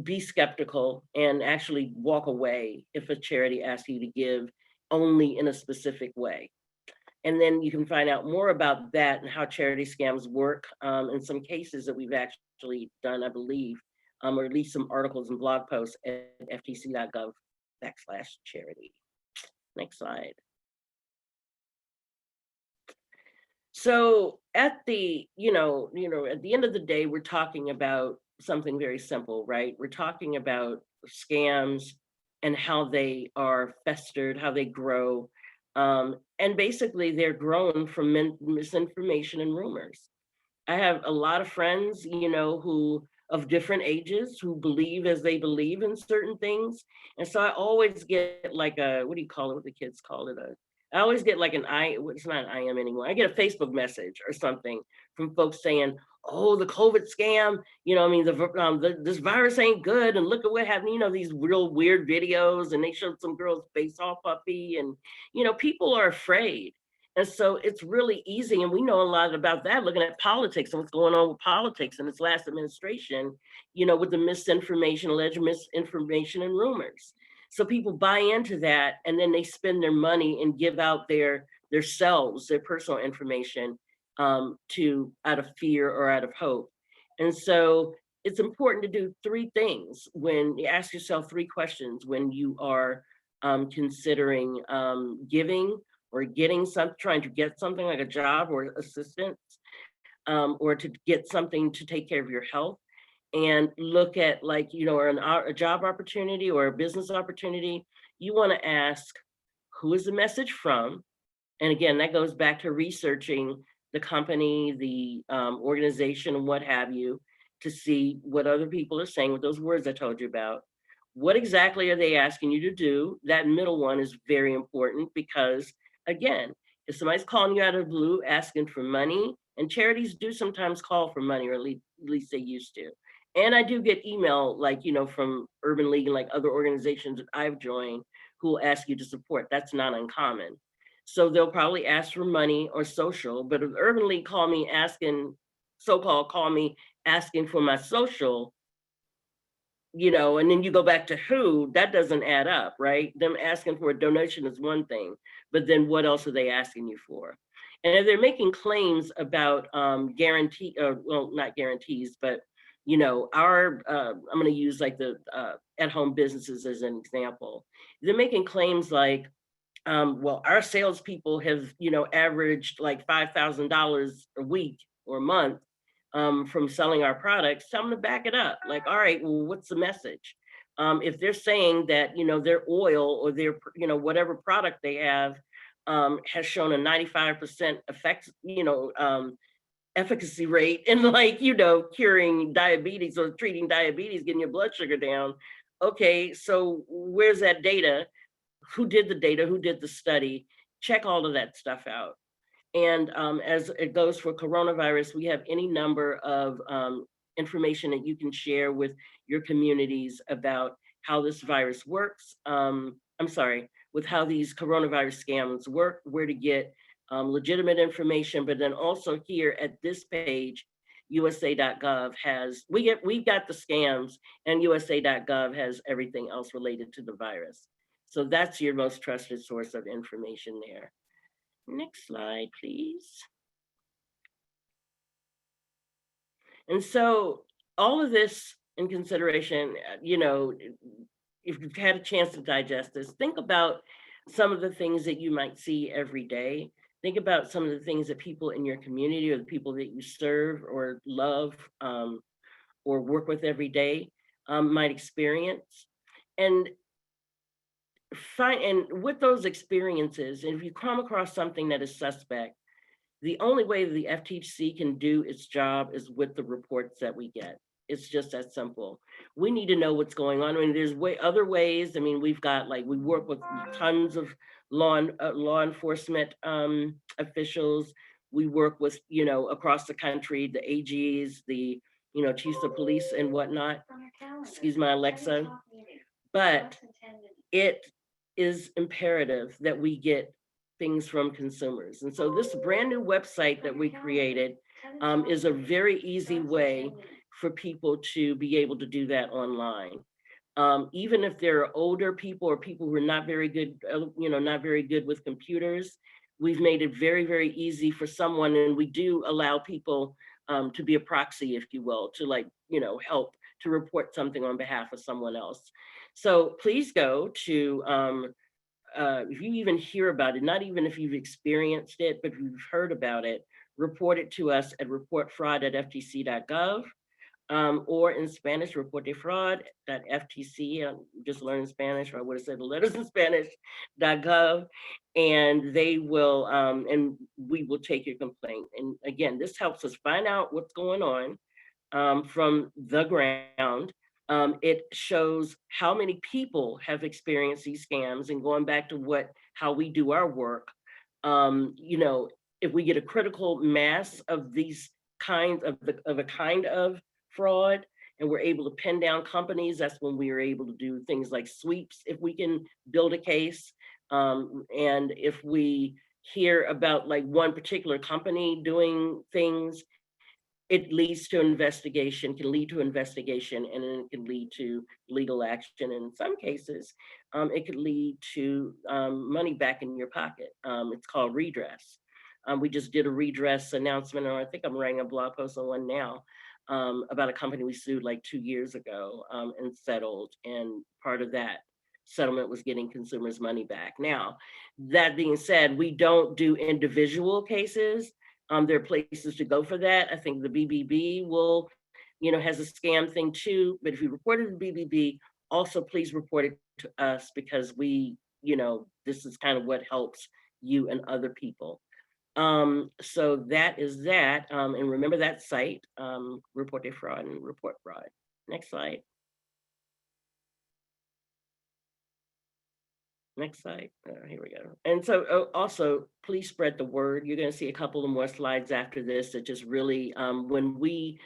be skeptical and actually walk away if a charity asks you to give only in a specific way. And then you can find out more about that and how charity scams work in some cases that we've actually done, I believe, or at least some articles and blog posts at ftc.gov/charity. Next slide. So at the, you know, at the end of the day, we're talking about something very simple, right? We're talking about scams and how they are festered, how they grow. And basically they're grown from misinformation and rumors. I have a lot of friends, you know, who of different ages who believe as they believe in certain things. And so I always get like a, what do you call it? What the kids call it? I always get like it's not an IM anymore. I get a Facebook message or something from folks saying, oh, the COVID scam, you know, I mean, this virus ain't good. And look at what happened, you know, these real weird videos, and they showed some girl's face all puffy, and, you know, people are afraid. And so it's really easy. And we know a lot about that, looking at politics and what's going on with politics in this last administration, you know, with the misinformation, alleged misinformation and rumors. So people buy into that, and then they spend their money and give out their selves, their personal information, to out of fear or out of hope. And so it's important to do three things when you ask yourself three questions when you are considering giving or getting something, trying to get something like a job or assistance, or to get something to take care of your health. And look at, like, you know, or a job opportunity or a business opportunity, you want to ask, who is the message from? And again, that goes back to researching the company, the organization, and what have you, to see what other people are saying with those words I told you about. What exactly are they asking you to do? That middle one is very important because, again, if somebody's calling you out of the blue asking for money, and charities do sometimes call for money, or at least they used to. And I do get email, like, you know, from Urban League and like other organizations that I've joined who will ask you to support. That's not uncommon. So they'll probably ask for money or social, but if Urban League call me asking, so-called call me asking for my social, you know, and then you go back to who, that doesn't add up, right? Them asking for a donation is one thing, but then what else are they asking you for? And if they're making claims about guarantee, or well, not guarantees, but, you know, I'm going to use like the at-home businesses as an example. They're making claims like, well, our salespeople have, you know, averaged like $5,000 a week or a month from selling our products. Tell them to back it up. Like, all right, well, what's the message? If they're saying that, you know, their oil or their, you know, whatever product they have has shown a 95% effect, you know, efficacy rate in, like, you know, curing diabetes or treating diabetes, getting your blood sugar down. Okay, so where's that data? Who did the data? Who did the study? Check all of that stuff out. And as it goes for coronavirus, we have any number of information that you can share with your communities about how this virus works. With how these coronavirus scams work, where to get legitimate information, but then also here at this page, USA.gov has, we've got the scams, and USA.gov has everything else related to the virus. So that's your most trusted source of information there. Next slide, please. And so all of this in consideration, you know, if you've had a chance to digest this, think about some of the things that you might see every day. Think about some of the things that people in your community or the people that you serve or love or work with every day might experience. And with those experiences, and if you come across something that is suspect, the only way the FTC can do its job is with the reports that we get. It's just that simple. We need to know what's going on. I mean, there's other ways. I mean, we've got, like, we work with tons of law enforcement officials. We work with, you know, across the country, the AGs, the, you know, chiefs of police and whatnot. Excuse my Alexa. But it is imperative that we get things from consumers. And so this brand new website that we created is a very easy way for people to be able to do that online. Even if they're older people or people who are not very good, you know, not very good with computers, we've made it very, very easy for someone, and we do allow people to be a proxy, if you will, to, like, you know, help to report something on behalf of someone else. So please go to, if you even hear about it, not even if you've experienced it, but if you've heard about it, report it to us at reportfraud@ftc.gov. or in Spanish, reportefraud.ftc. I'm just learning Spanish, or I would have said the letters in Spanish.gov, and they will, and we will take your complaint. And again, this helps us find out what's going on from the ground. It shows how many people have experienced these scams, and going back to how we do our work. If we get a critical mass of these kinds of a kind of fraud, and we're able to pin down companies, that's when we are able to do things like sweeps, if we can build a case. And if we hear about like one particular company doing things, it leads to investigation, can lead to investigation, and then it can lead to legal action. And in some cases, it could lead to money back in your pocket. It's called redress. We just did a redress announcement, or I think I'm writing a blog post on one now, about a company we sued like 2 years ago and settled. And part of that settlement was getting consumers' money back. Now, that being said, we don't do individual cases. There are places to go for that. I think the BBB will, has a scam thing too. But if you report it to the BBB, also please report it to us, because we, this is kind of what helps you and other people. So that is that. And remember that site, Report a Fraud and Report Fraud. Next slide. Next slide. Here we go. And so also, please spread the word. You're going to see a couple of more slides after this that just really, when we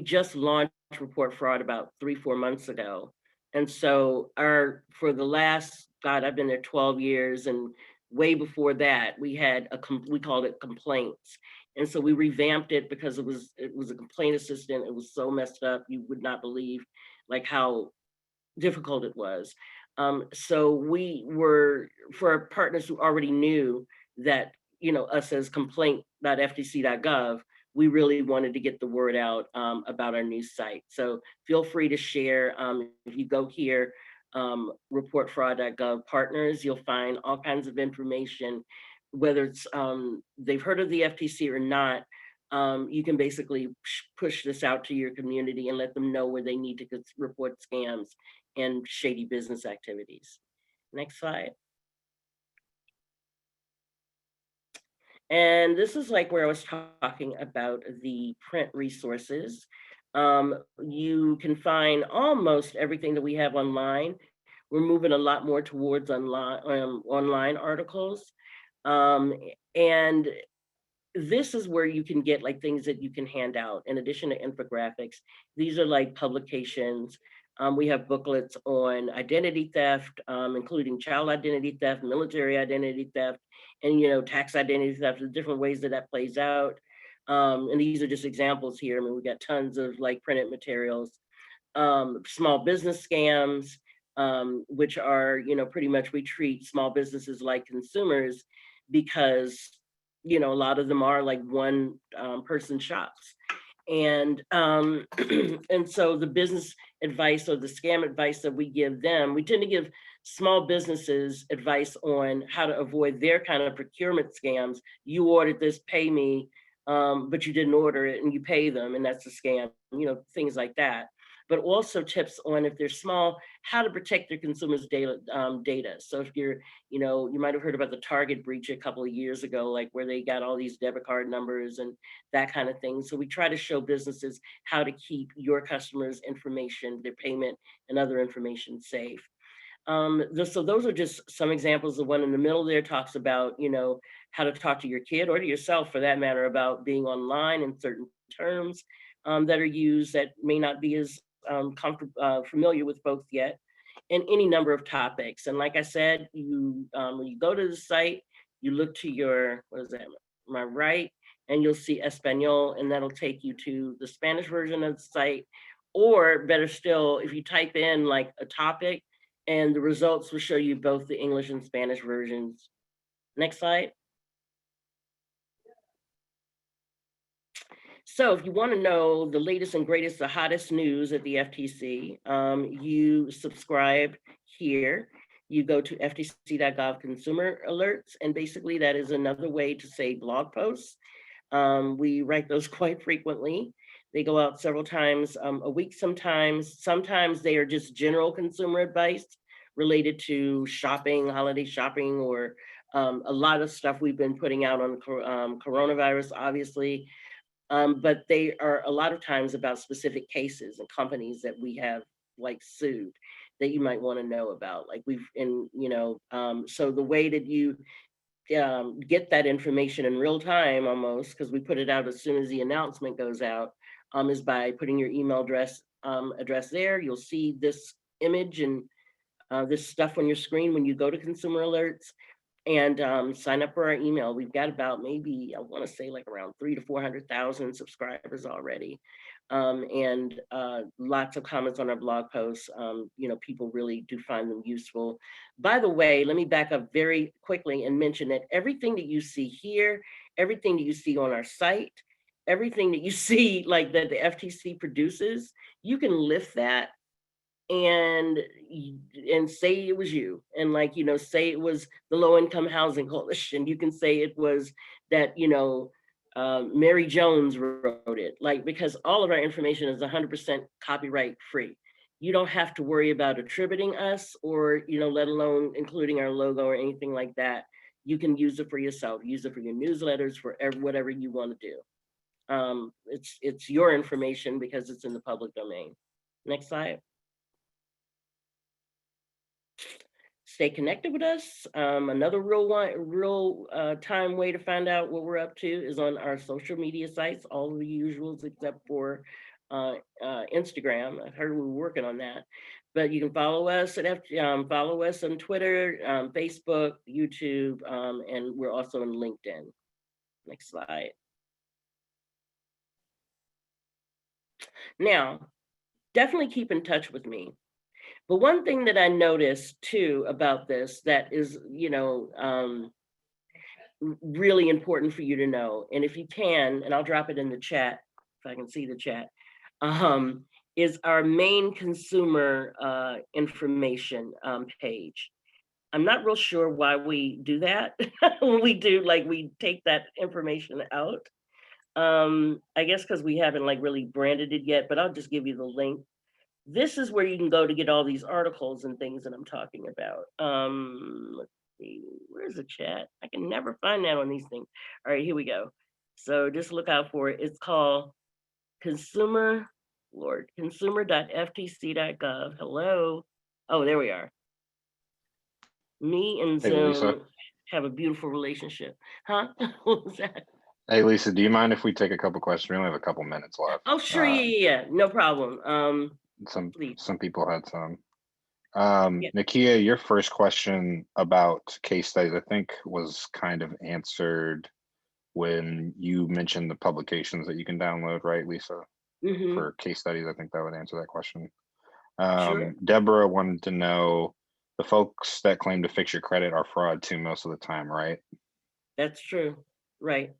just launched Report Fraud about 3-4 months ago. And so for the last, God, I've been there 12 years, and way before that, we had we called it complaints. And so we revamped it because it was a complaint assistant. It was so messed up, you would not believe like how difficult it was. So we were, for our partners who already knew that, us as complaint.ftc.gov, we really wanted to get the word out about our new site. So feel free to share. If you go here, reportfraud.gov partners, you'll find all kinds of information, whether it's they've heard of the FTC or not. You can basically push this out to your community and let them know where they need to report scams and shady business activities. Next slide. And this is like where I was talking about the print resources. You can find almost everything that we have online. We're moving a lot more towards online articles. And this is where you can get like things that you can hand out in addition to infographics. These are like publications. We have booklets on identity theft, including child identity theft, military identity theft, and tax identity theft, the different ways that plays out. And these are just examples here. I mean, we got tons of like printed materials, small business scams, which are, pretty much we treat small businesses like consumers, because a lot of them are like one person shops. And and so the business advice or the scam advice that we give them, we tend to give small businesses advice on how to avoid their kind of procurement scams. You ordered this, pay me, but you didn't order it, and you pay them, and that's a scam, things like that. But also tips on, if they're small, how to protect their consumers' data. So if you're, you might have heard about the Target breach a couple of years ago, like where they got all these debit card numbers and that kind of thing. So we try to show businesses how to keep your customers' information, their payment and other information safe. So those are just some examples. The one in the middle there talks about, how to talk to your kid, or to yourself for that matter, about being online and certain terms that are used that may not be as familiar with folks yet, and any number of topics. And like I said, when you go to the site, you look to your, what is that, my right, and you'll see Espanol, and that'll take you to the Spanish version of the site. Or better still, if you type in like a topic, and the results will show you both the English and Spanish versions. Next slide. So if you want to know the latest and greatest, the hottest news at the FTC, you subscribe here. You go to ftc.gov consumer alerts, and basically that is another way to say blog posts. We write those quite frequently. They go out several times a week sometimes. Sometimes they are just general consumer advice related to shopping, holiday shopping, or a lot of stuff we've been putting out on coronavirus, obviously. But they are a lot of times about specific cases and companies that we have like sued that you might want to know about. Like so the way that you get that information in real time almost, because we put it out as soon as the announcement goes out, is by putting your email address there. You'll see this image and this stuff on your screen when you go to Consumer Alerts, and sign up for our email. We've got about maybe, I want to say like around 300,000 to 400,000 subscribers already. And lots of comments on our blog posts. People really do find them useful. By the way, let me back up very quickly and mention that everything that you see here, everything that you see on our site, everything that you see like that the FTC produces, you can lift that and say it was you, and say it was the Low Income Housing Coalition. You can say it was that Mary Jones wrote it, because all of our information is 100% copyright free. You don't have to worry about attributing us or let alone including our logo or anything like that. You can use it for yourself, use it for your newsletters, for whatever you want to do. It's your information because it's in the public domain. Next slide. Stay connected with us. Another real time way to find out what we're up to is on our social media sites, all of the usuals except for Instagram. I heard we were working on that, but you can follow us follow us on Twitter, Facebook, YouTube, and we're also on LinkedIn. Next slide. Now, definitely keep in touch with me. But one thing that I noticed too about this that is, really important for you to know, and if you can, and I'll drop it in the chat if I can see the chat, is our main consumer information page. I'm not real sure why we do that. When we do, we take that information out. I guess because we haven't really branded it yet, but I'll just give you the link. This is where you can go to get all these articles and things that I'm talking about. Let's see, where's the chat? I can never find that on these things. All right, here we go. So just look out for it. It's called consumer.ftc.gov. Hello. Oh, there we are. Me and Hey, Zoom Lisa. have a beautiful relationship. Huh? What was that? Hey, Lisa, do you mind if we take a couple questions? We only have a couple minutes left. Oh, sure. Yeah. No problem. Some people had some. Yeah. Nakia, your first question about case studies, I think, was kind of answered when you mentioned the publications that you can download, right, Lisa? Mhm. For case studies, I think that would answer that question. Sure. Deborah wanted to know, the folks that claim to fix your credit are fraud too most of the time, right? That's true. Right.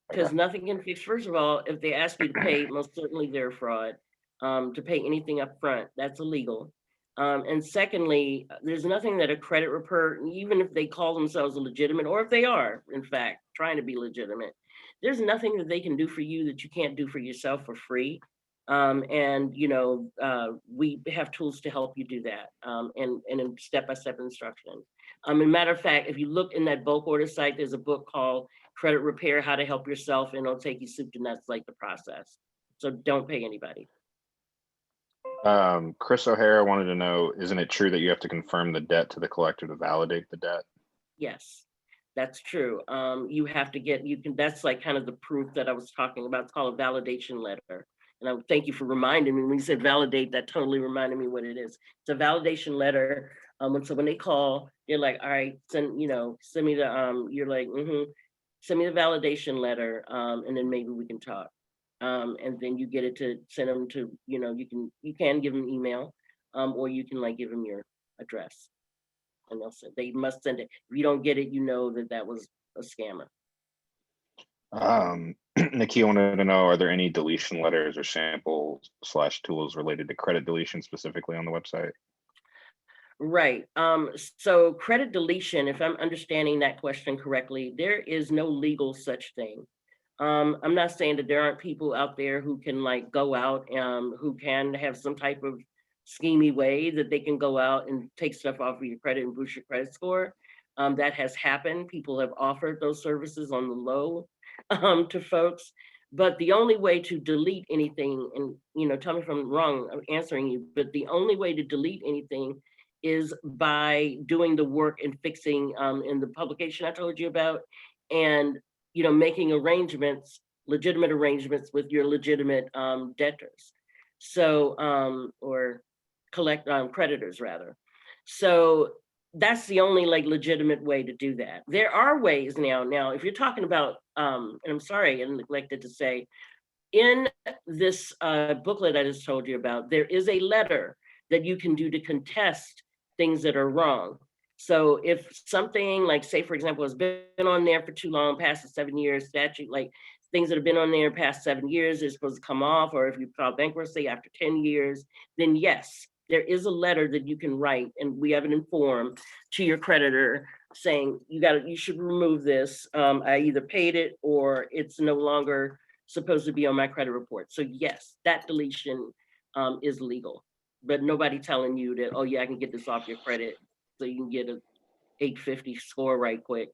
Because nothing can fix, first of all, if they ask you to pay, most certainly they're fraud. To pay anything up front, that's illegal. And secondly, there's nothing that a credit repair, even if they call themselves a legitimate, or if they are, in fact, trying to be legitimate, there's nothing that they can do for you that you can't do for yourself for free. We have tools to help you do that, and in step-by-step instructions. As a matter of fact, if you look in that bulk order site, there's a book called Credit Repair, How to Help Yourself, and it'll take you soup to nuts like the process. So don't pay anybody. Chris O'Hara wanted to know, isn't it true that you have to confirm the debt to the collector to validate the debt? Yes, that's true. You have to that's kind of the proof that I was talking about. It's called a validation letter. And I thank you for reminding me. When you said validate, that totally reminded me what it is. It's a validation letter. So when they call, they're like, all right, send me the, you're like, send me the validation letter, and then maybe we can talk. And then you get it to send them to, you can give them email, or you can give them your address, and they must send it. If you don't get it, that was a scammer. Nakia wanted to know, are there any deletion letters or samples/tools related to credit deletion specifically on the website? Right. So credit deletion, if I'm understanding that question correctly, there is no legal such thing. I'm not saying that there aren't people out there who can like go out, who can have some type of schemy way that they can go out and take stuff off of your credit and boost your credit score. That has happened. People have offered those services on the low to folks. But the only way to delete anything, and tell me if I'm wrong, I'm answering you, but the only way to delete anything is by doing the work and fixing in the publication I told you about, and making arrangements, legitimate arrangements with your legitimate debtors. So, or collect creditors rather. So that's the only like legitimate way to do that. There are ways now, if you're talking about, and I'm sorry, I neglected to say, in this booklet I just told you about, there is a letter that you can do to contest things that are wrong. So if something like, say, for example, has been on there for too long, past the 7 years statute, like things that have been on there past 7 years is supposed to come off, or if you file bankruptcy after 10 years, then yes, there is a letter that you can write, and we have it in form to your creditor saying, you should remove this. I either paid it or it's no longer supposed to be on my credit report. So yes, that deletion is legal, but nobody telling you that, oh yeah, I can get this off your credit so you can get a 850 score right quick,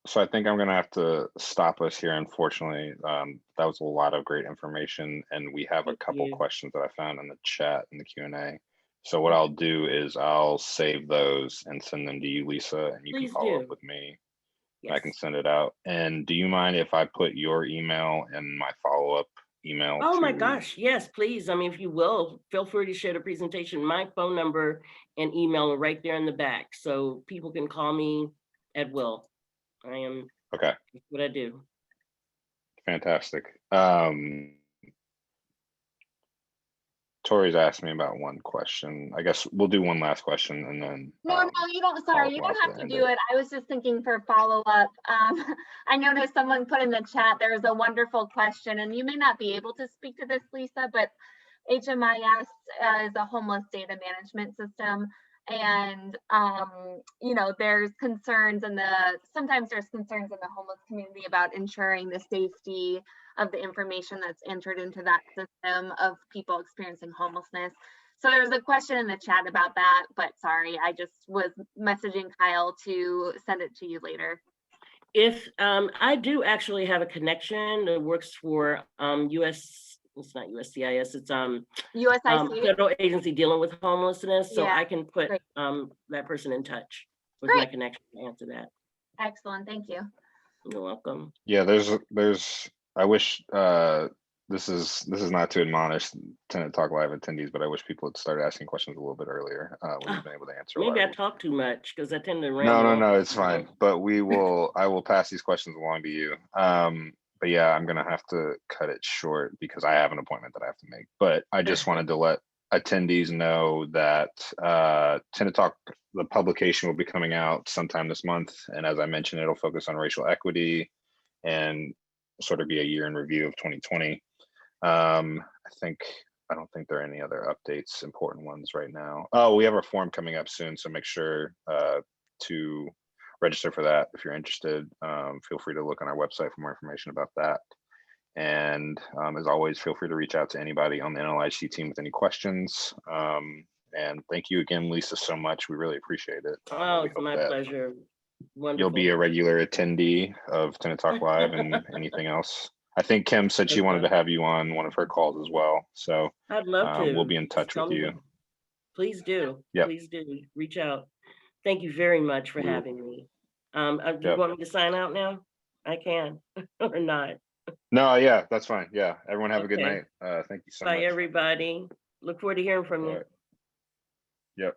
So I think I'm gonna have to stop us here, unfortunately. That was a lot of great information, and we have a couple questions that I found in the chat in the Q&A. So what I'll do is I'll save those and send them to you, Lisa, and you can follow up with me. Yes. I can send it out. And do you mind if I put your email in my follow-up email? Oh my gosh, yes, please. I mean, if you will, feel free to share the presentation. My phone number and email are right there in the back, so people can call me at will. I am okay. That's what I do. Fantastic. Tori's asked me about one question. I guess we'll do one last question and then. No, you don't. Sorry, you don't have to do it. I was just thinking for follow up. I noticed someone put in the chat there was a wonderful question, and you may not be able to speak to this, Lisa, but HMIS is a homeless data management system. And there's concerns sometimes there's concerns in the homeless community about ensuring the safety of the information that's entered into that system of people experiencing homelessness. So there's a question in the chat about that, but sorry, I just was messaging Kyle to send it to you later. If I do actually have a connection that works for it's not USCIS, it's USIC, federal agency dealing with homelessness. So yeah, I can put that person in touch with my connection to answer that. Excellent, thank you. You're welcome. Yeah, I wish this is not to admonish Tenant Talk Live attendees, but I wish people would start asking questions a little bit earlier when you've been able to answer. Maybe I talk too much because I tend to ramble. No, it's fine. But I will pass these questions along to you. But yeah, I'm gonna have to cut it short because I have an appointment that I have to make. But I just wanted to let attendees know that Tenant Talk, the publication, will be coming out sometime this month. And as I mentioned, it'll focus on racial equity and sort of be a year in review of 2020. I don't think there are any other updates, important ones right now. Oh, we have a form coming up soon, so make sure to register for that if you're interested. Feel free to look on our website for more information about that. And as always, feel free to reach out to anybody on the NLIHC team with any questions. And thank you again, Lisa, so much. We really appreciate it. Oh, it's my pleasure. Wonderful. You'll be a regular attendee of Tenant Talk Live and anything else. I think Kim said she wanted to have you on one of her calls as well. So I'd love to. We'll be in touch with you. Please do. Yep. Please do. Reach out. Thank you very much for having me. Do you want me to sign out now? I can or not. No, yeah, that's fine. Yeah. Everyone have a good night. Thank you so much. Bye, everybody. Look forward to hearing from you. Yep.